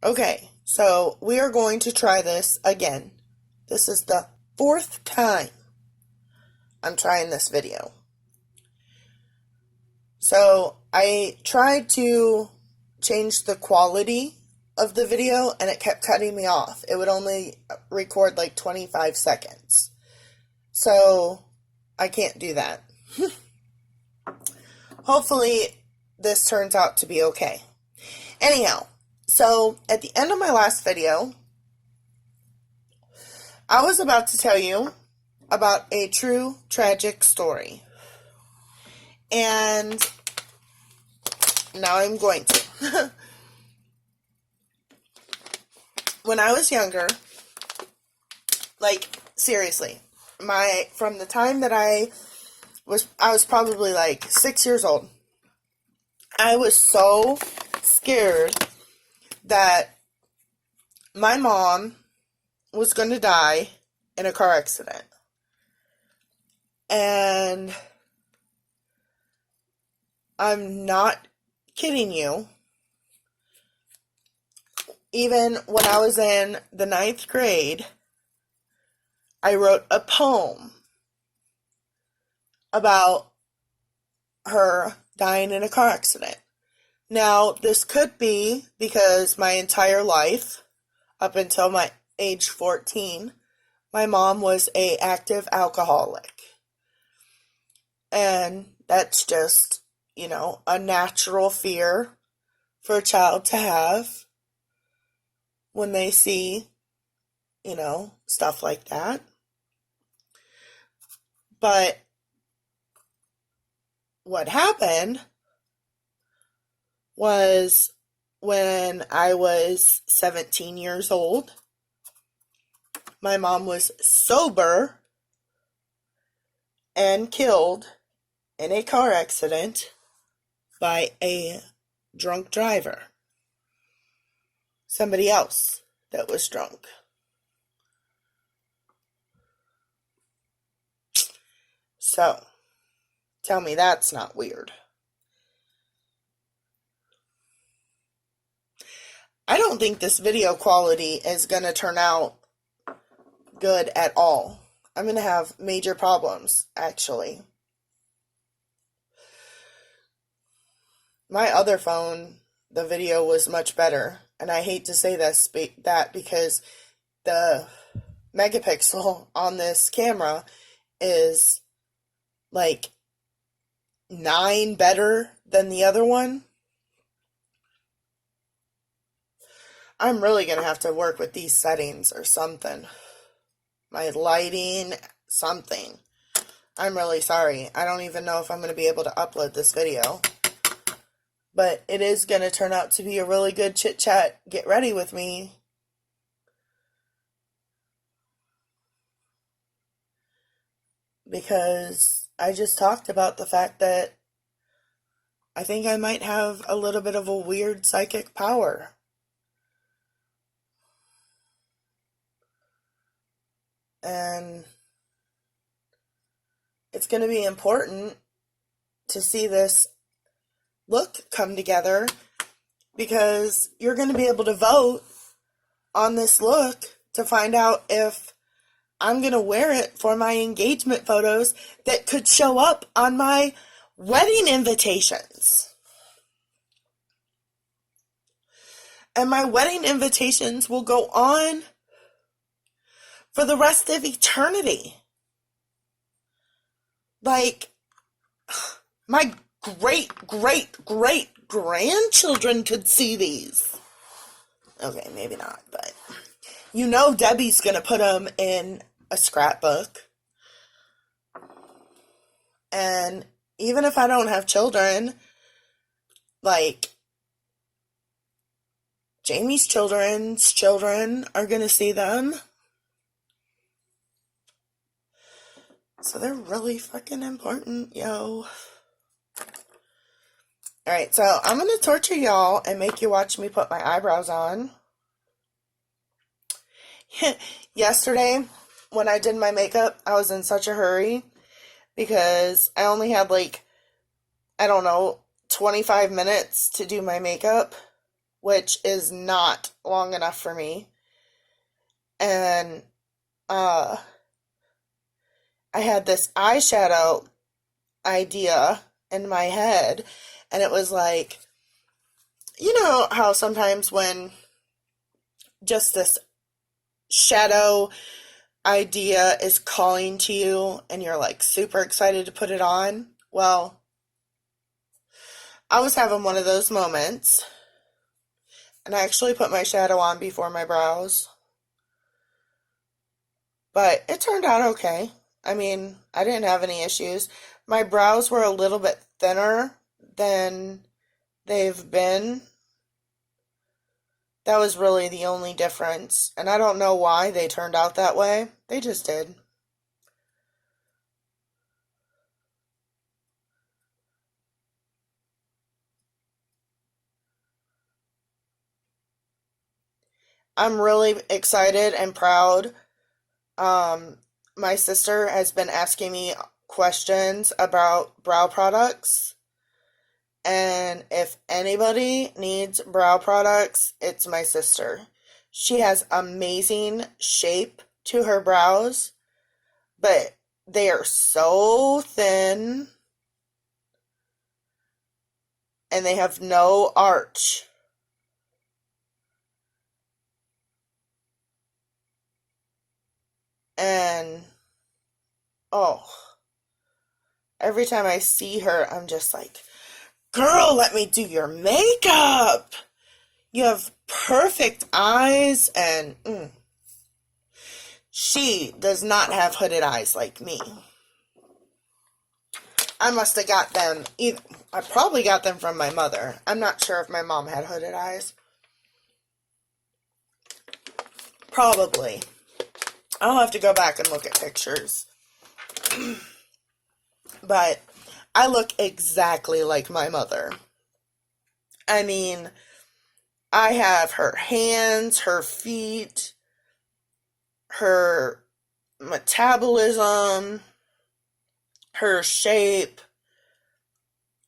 Okay, so we are going to try this again. This is the fourth time I'm trying this video. So I tried to change the quality of the video and it kept cutting me off. It would only record like 25 seconds. So I can't do that. Hopefully this turns out to be okay. Anyhow, so at the end of my last video, I was about to tell you about a true tragic story. And now I'm going to. When I was younger, like seriously, from the time that I was probably like 6 years old, I was so scared that my mom was going to die in a car accident. And I'm not kidding you. Even when I was in the 9th grade, I wrote a poem about her dying in a car accident. Now, this could be because my entire life, up until my age 14, my mom was an active alcoholic. And that's just, a natural fear for a child to have when they see, stuff like that. But what happened was when I was 17 years old, my mom was sober and killed in a car accident by a drunk driver. Somebody else that was drunk. So, tell me that's not weird. I don't think this video quality is going to turn out good at all. I'm going to have major problems, actually. My other phone, the video was much better. And I hate to say that because the megapixel on this camera is like 9 better than the other one. I'm really going to have to work with these settings or something. My lighting, something. I'm really sorry. I don't even know if I'm going to be able to upload this video. But it is going to turn out to be a really good chit chat. Get ready with me. Because I just talked about the fact that I think I might have a little bit of a weird psychic power. And it's going to be important to see this look come together, because you're going to be able to vote on this look to find out if I'm going to wear it for my engagement photos that could show up on my wedding invitations. And my wedding invitations will go on for the rest of eternity. Like, my great grandchildren could see these. Okay, maybe not, but Debbie's gonna put them in a scrapbook. And even if I don't have children, like, Jamie's children's children are gonna see them. So they're really fucking important, yo. Alright, so I'm going to torture y'all and make you watch me put my eyebrows on. Yesterday, when I did my makeup, I was in such a hurry because I only had 25 minutes to do my makeup which is not long enough for me. And uh, I had this eyeshadow idea in my head, and it was like, you know how sometimes when just this shadow idea is calling to you and you're like super excited to put it on? Well, I was having one of those moments, and I actually put my shadow on before my brows, but it turned out okay. I mean, I didn't have any issues. My brows were a little bit thinner than they've been. That was really the only difference, and I don't know why they turned out that way. They just did. I'm really excited and proud. Um, my sister has been asking me questions about brow products, and if anybody needs brow products, it's my sister. She has amazing shape to her brows, but they are so thin and they have no arch. And oh, every time I see her, I'm just like, girl, let me do your makeup. You have perfect eyes, and she does not have hooded eyes like me. I must have got them. I probably got them from my mother. I'm not sure if my mom had hooded eyes. Probably. I'll have to go back and look at pictures. But I look exactly like my mother. I mean, I have her hands, her feet, her metabolism, her shape,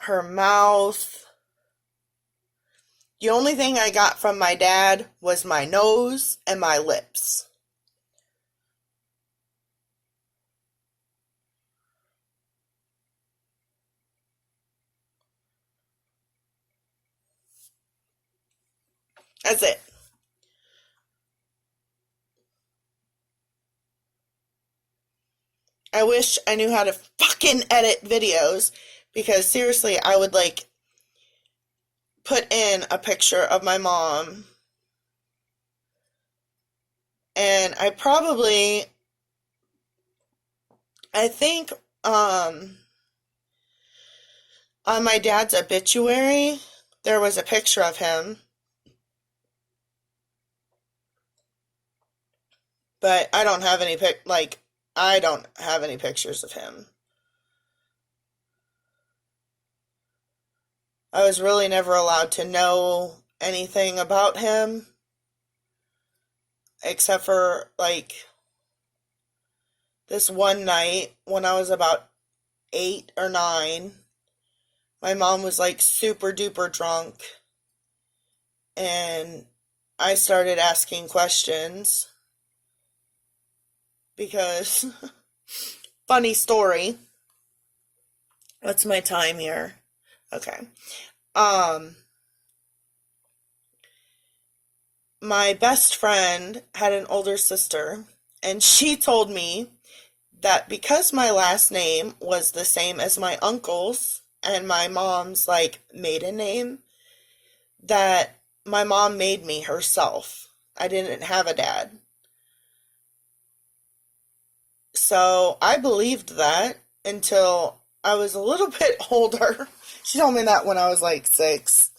her mouth. The only thing I got from my dad was my nose and my lips. That's it. I wish I knew how to fucking edit videos, because seriously, I would like put in a picture of my mom, and I think on my dad's obituary there was a picture of him, but I don't have any pictures of him. I was really never allowed to know anything about him except for like this one night when I was about 8 or 9. My mom was like super duper drunk, and I started asking questions because funny story. What's my time here? Okay. Um my best friend had an older sister, and she told me that because my last name was the same as my uncle's and my mom's like maiden name, that my mom made me herself. I didn't have a dad. So I believed that until I was a little bit older. She told me that when I was like 6.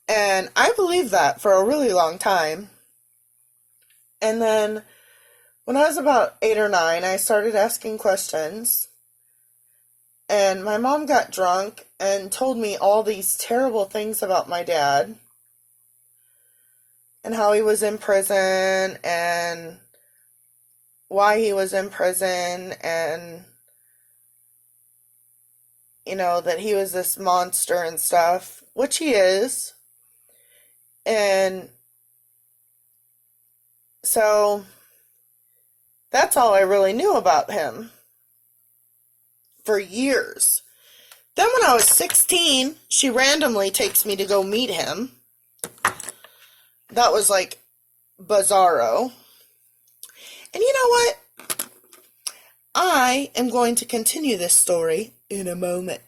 And I believed that for a really long time. And then when I was about 8 or 9, I started asking questions. And my mom got drunk and told me all these terrible things about my dad and how he was in prison and why he was in prison, and that he was this monster and stuff, which he is. And so that's all I really knew about him for years. Then when I was 16, she randomly takes me to go meet him. That was like bizarro. And you know what? I am going to continue this story in a moment.